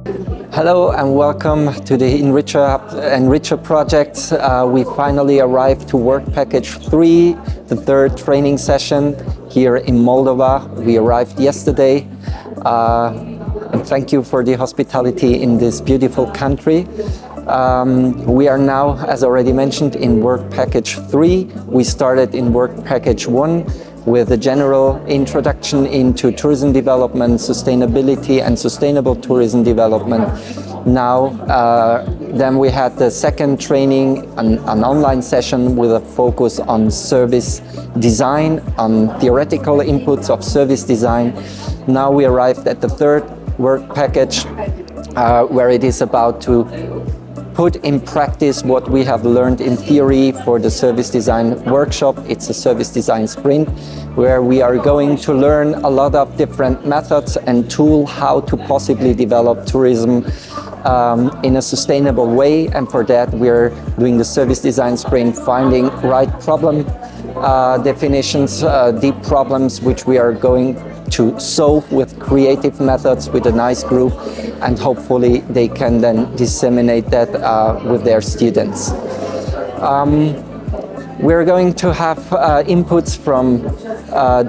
Hello and welcome to the ENRICHER project. We finally arrived to work package 3, the third training session here in Moldova. We arrived yesterday. And thank you for the hospitality in this beautiful country. We are now, as already mentioned, in work package 3. We started in work package 1 with a general introduction into tourism development, sustainability and sustainable tourism development. Now, then we had the second training, an online session with a focus on service design, on theoretical inputs of service design. Now we arrived at the third work package, where it is about to put in practice what we have learned in theory for the service design workshop. It's a service design sprint where we are going to learn a lot of different methods and tools how to possibly develop tourism in a sustainable way. And for that, we're doing the service design sprint, finding right problem definitions, deep problems, which we are going to solve with creative methods with a nice group, and hopefully they can then disseminate that with their students. We're going to have inputs from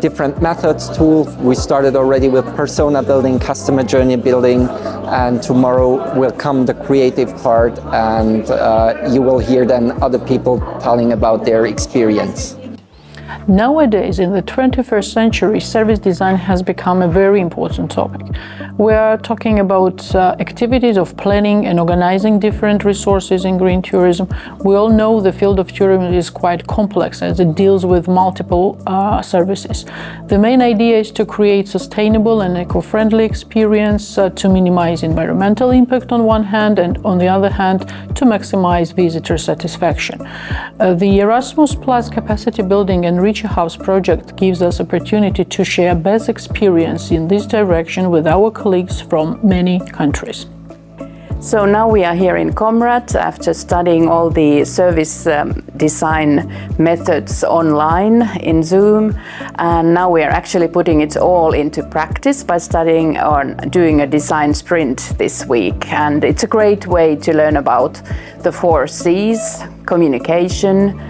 different methods, tools. We started already with persona building, customer journey building, and tomorrow will come the creative part, and you will hear then other people telling about their experience. Nowadays, in the 21st century, service design has become a very important topic. We are talking about activities of planning and organizing different resources in green tourism. We all know the field of tourism is quite complex as it deals with multiple services. The main idea is to create sustainable and eco-friendly experience to minimize environmental impact on one hand, and on the other hand, to maximize visitor satisfaction. The Erasmus Plus capacity building and ENRICHER House project gives us opportunity to share best experience in this direction with our colleagues from many countries. So now we are here in Comrat after studying all the service design methods online in Zoom, and now we are actually putting it all into practice by studying or doing a design sprint this week. And it's a great way to learn about the 4 C's: communication,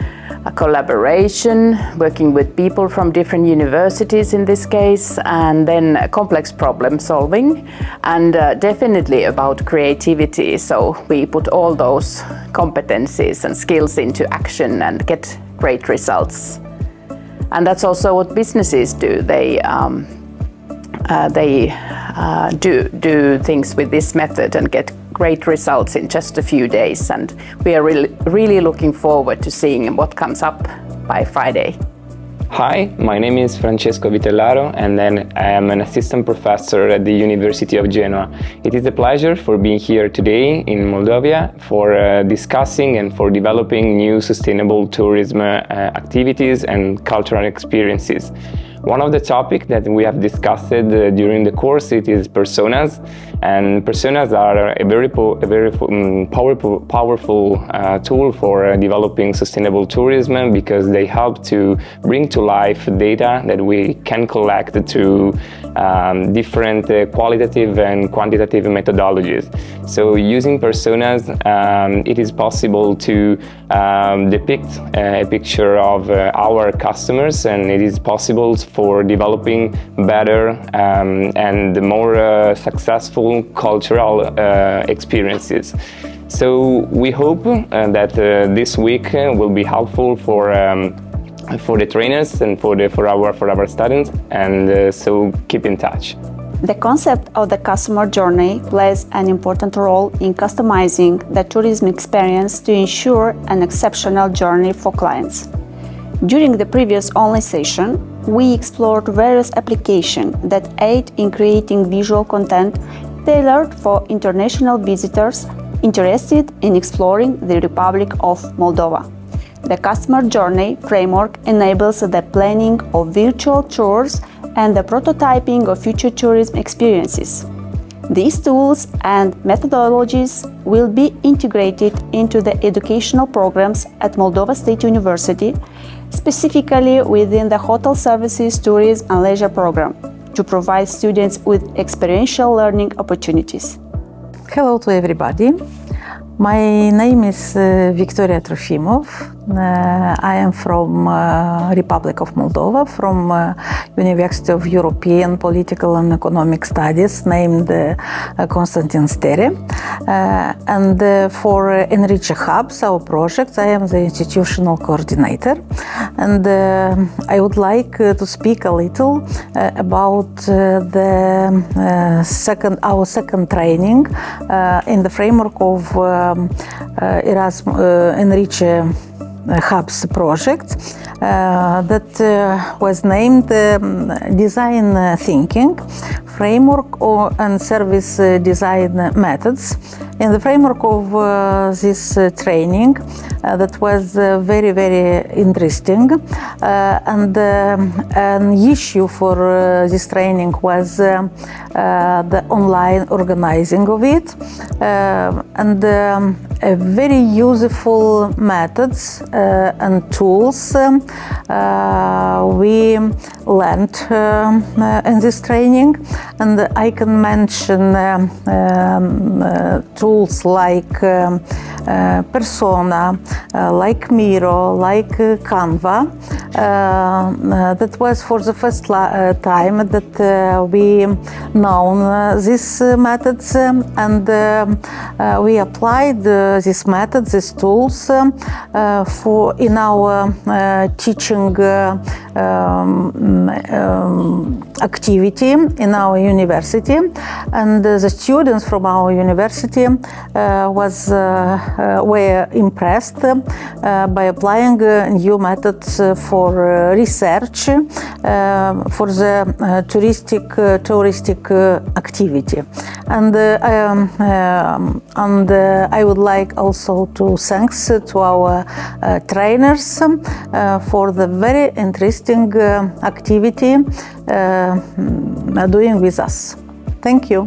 collaboration, working with people from different universities in this case, and then complex problem solving, and definitely about creativity. So we put all those competencies and skills into action and get great results. And that's also what businesses do. They do things with this method and get great results in just a few days, and we are really looking forward to seeing what comes up by Friday. Hi, my name is Francesco Vitellaro, and then I am an assistant professor at the University of Genoa. It is a pleasure for being here today in Moldova for discussing and for developing new sustainable tourism activities and cultural experiences. One of the topics that we have discussed during the course is personas, and personas are a very powerful tool for developing sustainable tourism, because they help to bring to life data that we can collect through different qualitative and quantitative methodologies. So using personas, it is possible to depict a picture of our customers, and it is possible for developing better and more successful cultural experiences. So we hope that this week will be helpful for the trainers and for our students, and so keep in touch. The concept of the customer journey plays an important role in customizing the tourism experience to ensure an exceptional journey for clients. During the previous online session, we explored various applications that aid in creating visual content tailored for international visitors interested in exploring the Republic of Moldova. The customer journey framework enables the planning of virtual tours and the prototyping of future tourism experiences. These tools and methodologies will be integrated into the educational programs at Moldova State University, specifically within the Hotel Services, Tourism and Leisure program, to provide students with experiential learning opportunities. Hello to everybody. My name is Victoria Trofimov. I am from Republic of Moldova, from University of European Political and Economic Studies, named Constantin Stere. And for ENRICHER Hubs, our project, I am the institutional coordinator. And I would like to speak a little about our second training in the framework of ENRICHER Hubs project that was named Design Thinking Framework and Service Design Methods. In the framework of this training, that was very, very interesting, and an issue for this training was the online organizing of it, and very useful methods and tools we learned in this training. And I can mention tools like Persona, like Miro, like Canva. That was for the first time that we known these methods, and we applied these methods, these tools, in our teaching activity in our university. And the students from our university were impressed by applying new methods for research for the touristic activity. And I would like also to thanks to our trainers for the very interesting activity doing with us. Thank you.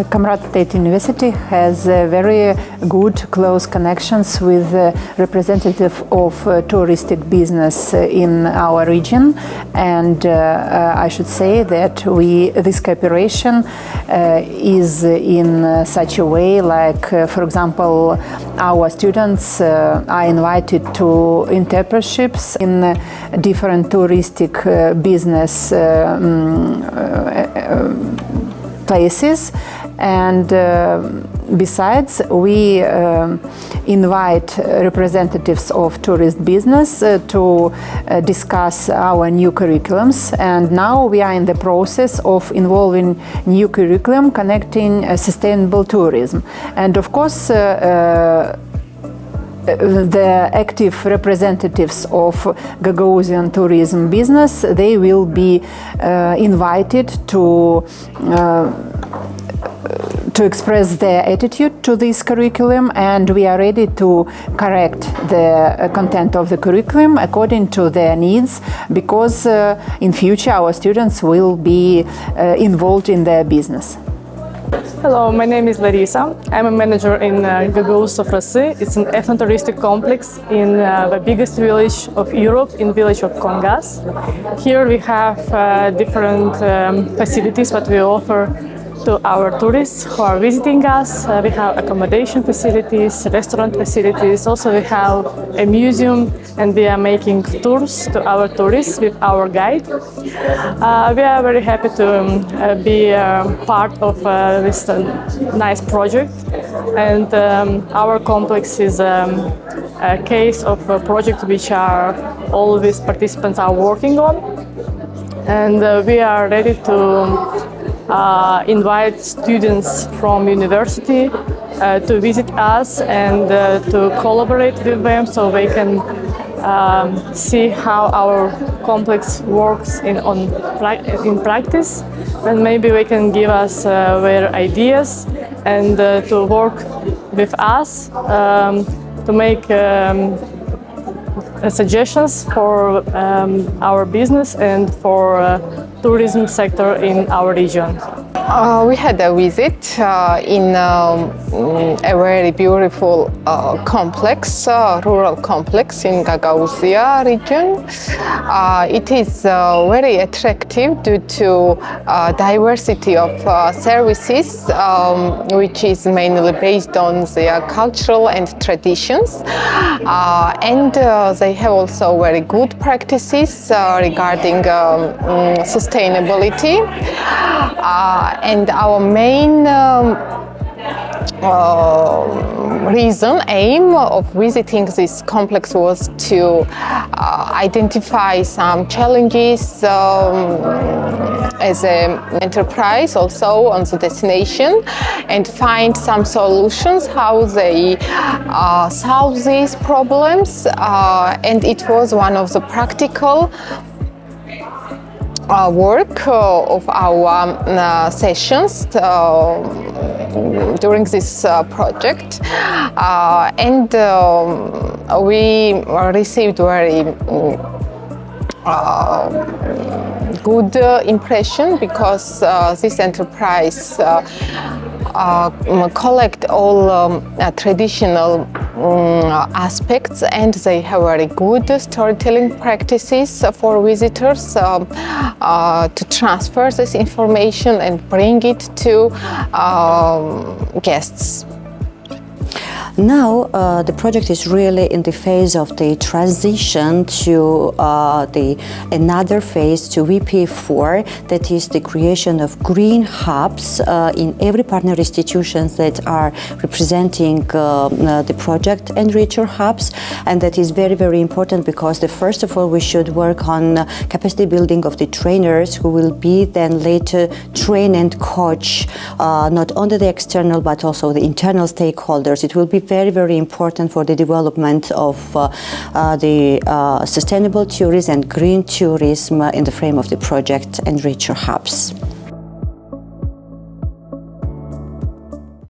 Comrat State University has very good, close connections with representatives of touristic business in our region, and I should say that this cooperation is in such a way, like, for example, our students are invited to internships in different touristic business places, and besides, we invite representatives of tourist business to discuss our new curriculums, and now we are in the process of involving new curriculum connecting sustainable tourism. And of course, the active representatives of Gagauzian tourism business, they will be invited to express their attitude to this curriculum, and we are ready to correct the content of the curriculum according to their needs, because in future our students will be involved in their business. Hello, my name is Larisa. I'm a manager in Gagauz of Rasi. It's an ethno-touristic complex in the biggest village of Europe, in village of Kongas. Here we have different facilities that we offer to our tourists who are visiting us. We have accommodation facilities, restaurant facilities. Also we have a museum, and we are making tours to our tourists with our guide. We are very happy to be part of this nice project, and our complex is a case of a project which all these participants are working on, and we are ready to invite students from university to visit us and to collaborate with them, so they can see how our complex works in practice, and maybe they can give us their ideas and to work with us to make suggestions for our business and for tourism sector in our region. We had a visit in a very beautiful complex, rural complex in Gagauzia region. It is very attractive due to diversity of services, which is mainly based on their cultural and traditions. And they have also very good practices regarding sustainability. And our main aim of visiting this complex was to identify some challenges as an enterprise also on the destination and find some solutions how they solve these problems. And it was one of the practical work of our sessions during this project, and we received very good impression because this enterprise collect all traditional aspects, and they have very good storytelling practices for visitors to transfer this information and bring it to guests. Now the project is really in the phase of the transition to another phase, to VP4, that is the creation of green hubs in every partner institutions that are representing the project ENRICHER hubs. And that is very, very important because first of all we should work on capacity building of the trainers who will be then later train and coach not only the external but also the internal stakeholders. It will be very, very important for the development of the sustainable tourism and green tourism in the frame of the project ENRICHER hubs.